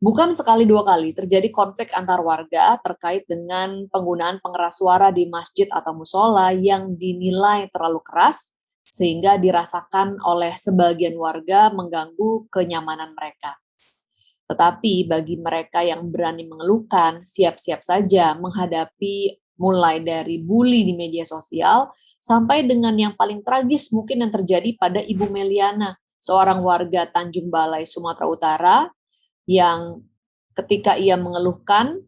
Bukan sekali dua kali terjadi konflik antar warga terkait dengan penggunaan pengeras suara di masjid atau musola yang dinilai terlalu keras sehingga dirasakan oleh sebagian warga mengganggu kenyamanan mereka. Tetapi bagi mereka yang berani mengeluhkan, siap-siap saja menghadapi mulai dari bully di media sosial sampai dengan yang paling tragis mungkin yang terjadi pada Ibu Meliana, seorang warga Tanjung Balai, Sumatera Utara yang ketika ia mengeluhkan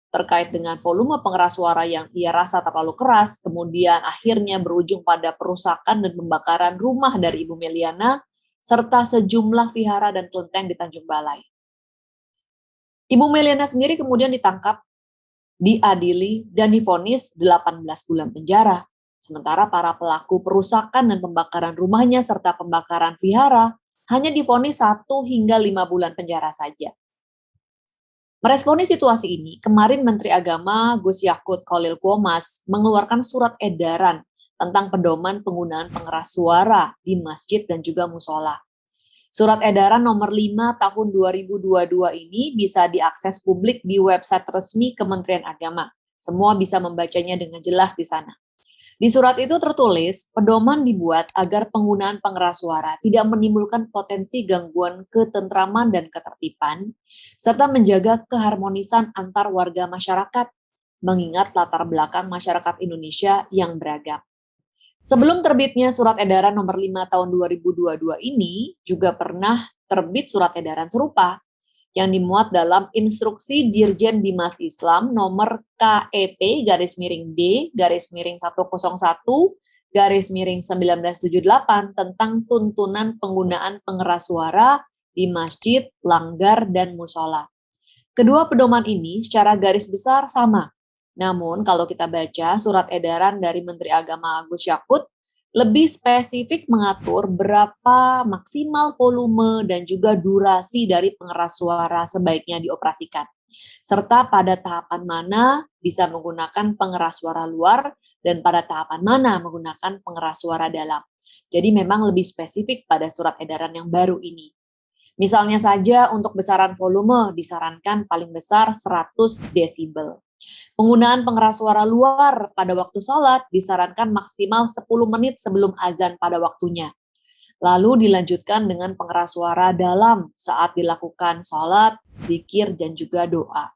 terkait dengan volume pengeras suara yang ia rasa terlalu keras, kemudian akhirnya berujung pada perusakan dan pembakaran rumah dari Ibu Meliana, serta sejumlah vihara dan kelenteng di Tanjung Balai. Ibu Meliana sendiri kemudian ditangkap, diadili, dan divonis 18 bulan penjara. Sementara para pelaku perusakan dan pembakaran rumahnya serta pembakaran vihara hanya divonis 1 hingga 5 bulan penjara saja. Meresponi situasi ini, kemarin Menteri Agama Gus Yakut Khalil Qomas mengeluarkan surat edaran tentang pedoman penggunaan pengeras suara di masjid dan juga musola. Surat edaran nomor 5 tahun 2022 ini bisa diakses publik di website resmi Kementerian Agama. Semua bisa membacanya dengan jelas di sana. Di surat itu tertulis, pedoman dibuat agar penggunaan pengeras suara tidak menimbulkan potensi gangguan ketentraman dan ketertiban, serta menjaga keharmonisan antar warga masyarakat, mengingat latar belakang masyarakat Indonesia yang beragam. Sebelum terbitnya surat edaran nomor 5 tahun 2022 ini, juga pernah terbit surat edaran serupa yang dimuat dalam Instruksi Dirjen Bimas Islam nomor KEP _D _101 1978 tentang tuntunan penggunaan pengeras suara di masjid, langgar, dan musola. Kedua pedoman ini secara garis besar sama. Namun kalau kita baca surat edaran dari Menteri Agama Gus Yakut, lebih spesifik mengatur berapa maksimal volume dan juga durasi dari pengeras suara sebaiknya dioperasikan. Serta pada tahapan mana bisa menggunakan pengeras suara luar dan pada tahapan mana menggunakan pengeras suara dalam. Jadi memang lebih spesifik pada surat edaran yang baru ini. Misalnya saja untuk besaran volume disarankan paling besar 100 desibel. Penggunaan pengeras suara luar pada waktu sholat disarankan maksimal 10 menit sebelum azan pada waktunya. Lalu dilanjutkan dengan pengeras suara dalam saat dilakukan sholat, zikir, dan juga doa.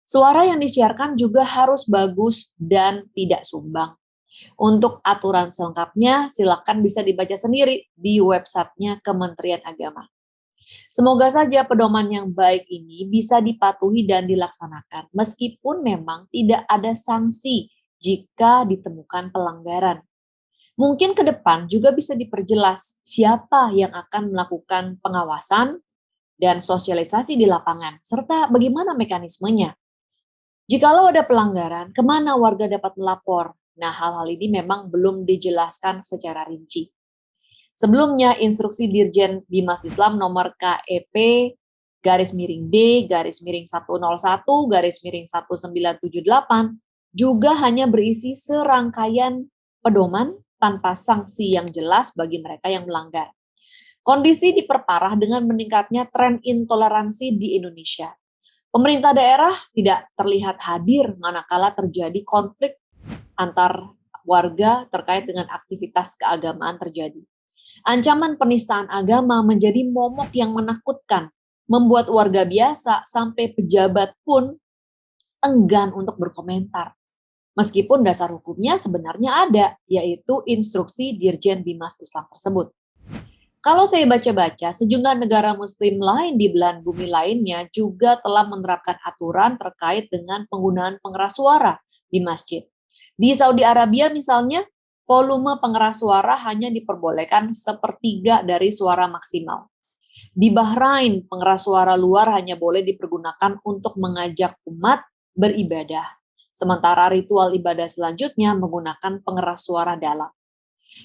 Suara yang disiarkan juga harus bagus dan tidak sumbang. Untuk aturan selengkapnya, silakan bisa dibaca sendiri di websitenya Kementerian Agama. Semoga saja pedoman yang baik ini bisa dipatuhi dan dilaksanakan, meskipun memang tidak ada sanksi jika ditemukan pelanggaran. Mungkin ke depan juga bisa diperjelas siapa yang akan melakukan pengawasan dan sosialisasi di lapangan, serta bagaimana mekanismenya. Jikalau ada pelanggaran, kemana warga dapat melapor? Nah, hal-hal ini memang belum dijelaskan secara rinci. Sebelumnya, Instruksi Dirjen Bimas Islam nomor KEP _D _101 1978 juga hanya berisi serangkaian pedoman tanpa sanksi yang jelas bagi mereka yang melanggar. Kondisi diperparah dengan meningkatnya tren intoleransi di Indonesia. Pemerintah daerah tidak terlihat hadir manakala terjadi konflik antar warga terkait dengan aktivitas keagamaan terjadi. Ancaman penistaan agama menjadi momok yang menakutkan, membuat warga biasa sampai pejabat pun enggan untuk berkomentar. Meskipun dasar hukumnya sebenarnya ada, yaitu Instruksi Dirjen Bimas Islam tersebut. Kalau saya baca-baca, sejumlah negara muslim lain di belahan bumi lainnya juga telah menerapkan aturan terkait dengan penggunaan pengeras suara di masjid. Di Saudi Arabia misalnya, volume pengeras suara hanya diperbolehkan 1/3 dari suara maksimal. Di Bahrain, pengeras suara luar hanya boleh dipergunakan untuk mengajak umat beribadah. Sementara ritual ibadah selanjutnya menggunakan pengeras suara dalam.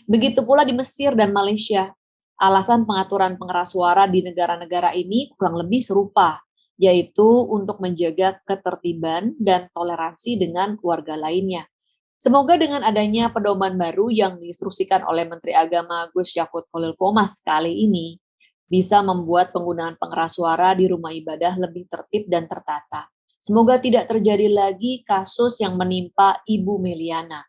Begitu pula di Mesir dan Malaysia. Alasan pengaturan pengeras suara di negara-negara ini kurang lebih serupa, yaitu untuk menjaga ketertiban dan toleransi dengan warga lainnya. Semoga dengan adanya pedoman baru yang diinstruksikan oleh Menteri Agama Gus Yakut Khalil Qomas kali ini, bisa membuat penggunaan pengeras suara di rumah ibadah lebih tertib dan tertata. Semoga tidak terjadi lagi kasus yang menimpa Ibu Meliana.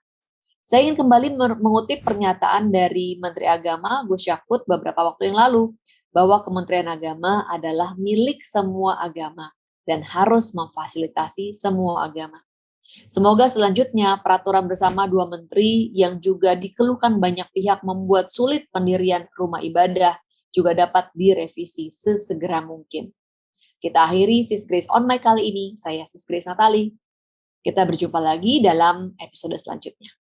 Saya ingin kembali mengutip pernyataan dari Menteri Agama Gus Yakut beberapa waktu yang lalu, bahwa Kementerian Agama adalah milik semua agama dan harus memfasilitasi semua agama. Semoga selanjutnya peraturan bersama dua menteri yang juga dikeluhkan banyak pihak membuat sulit pendirian rumah ibadah juga dapat direvisi sesegera mungkin. Kita akhiri Sis Grace On Mic kali ini. Saya Sis Grace Natali. Kita berjumpa lagi dalam episode selanjutnya.